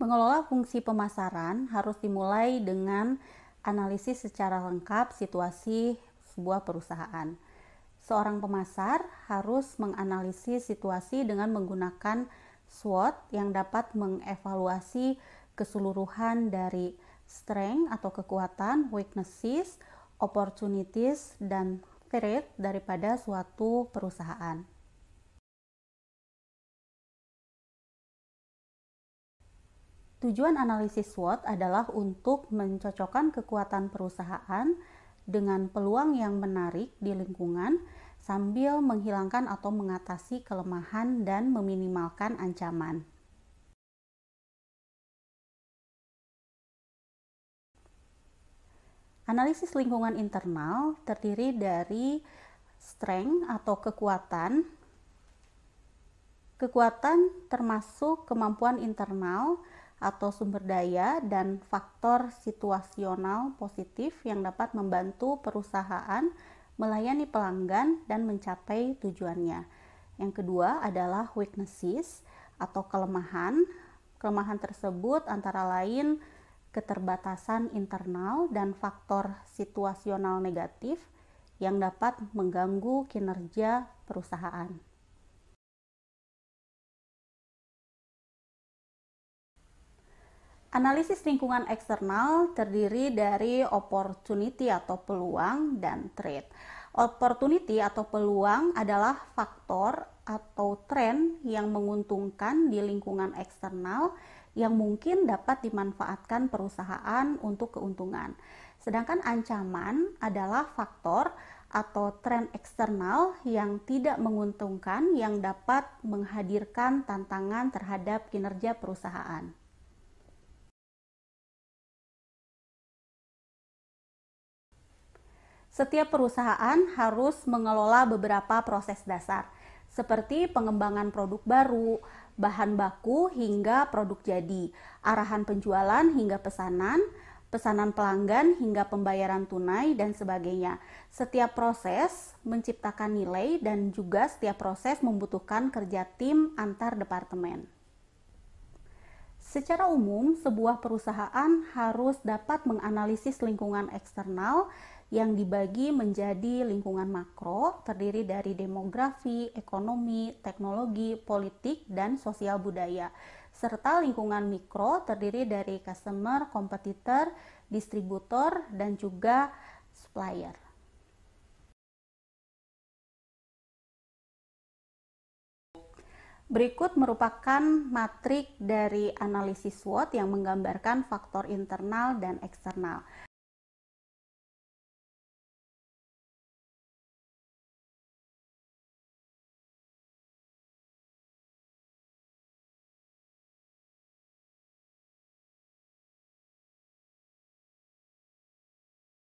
Mengelola fungsi pemasaran harus dimulai dengan analisis secara lengkap situasi sebuah perusahaan. Seorang pemasar harus menganalisis situasi dengan menggunakan SWOT yang dapat mengevaluasi keseluruhan dari strength atau kekuatan, weaknesses, opportunities, dan threat daripada suatu perusahaan. Tujuan analisis SWOT adalah untuk mencocokkan kekuatan perusahaan dengan peluang yang menarik di lingkungan sambil menghilangkan atau mengatasi kelemahan dan meminimalkan ancaman. Analisis lingkungan internal terdiri dari strength atau kekuatan. Kekuatan termasuk kemampuan internal atau sumber daya dan faktor situasional positif yang dapat membantu perusahaan melayani pelanggan dan mencapai tujuannya. Yang kedua adalah weaknesses atau kelemahan. Kelemahan tersebut antara lain keterbatasan internal dan faktor situasional negatif yang dapat mengganggu kinerja perusahaan. Analisis lingkungan eksternal terdiri dari opportunity atau peluang dan threat. Opportunity atau peluang adalah faktor atau tren yang menguntungkan di lingkungan eksternal yang mungkin dapat dimanfaatkan perusahaan untuk keuntungan. Sedangkan ancaman adalah faktor atau tren eksternal yang tidak menguntungkan yang dapat menghadirkan tantangan terhadap kinerja perusahaan. Setiap perusahaan harus mengelola beberapa proses dasar, seperti pengembangan produk baru, bahan baku hingga produk jadi, arahan penjualan hingga pesanan, pesanan pelanggan hingga pembayaran tunai, dan sebagainya. Setiap proses menciptakan nilai dan juga setiap proses membutuhkan kerja tim antar departemen. Secara umum, sebuah perusahaan harus dapat menganalisis lingkungan eksternal yang dibagi menjadi lingkungan makro, terdiri dari demografi, ekonomi, teknologi, politik, dan sosial budaya, serta lingkungan mikro terdiri dari customer, kompetitor, distributor, dan juga supplier. Berikut merupakan matrik dari analisis SWOT yang menggambarkan faktor internal dan eksternal.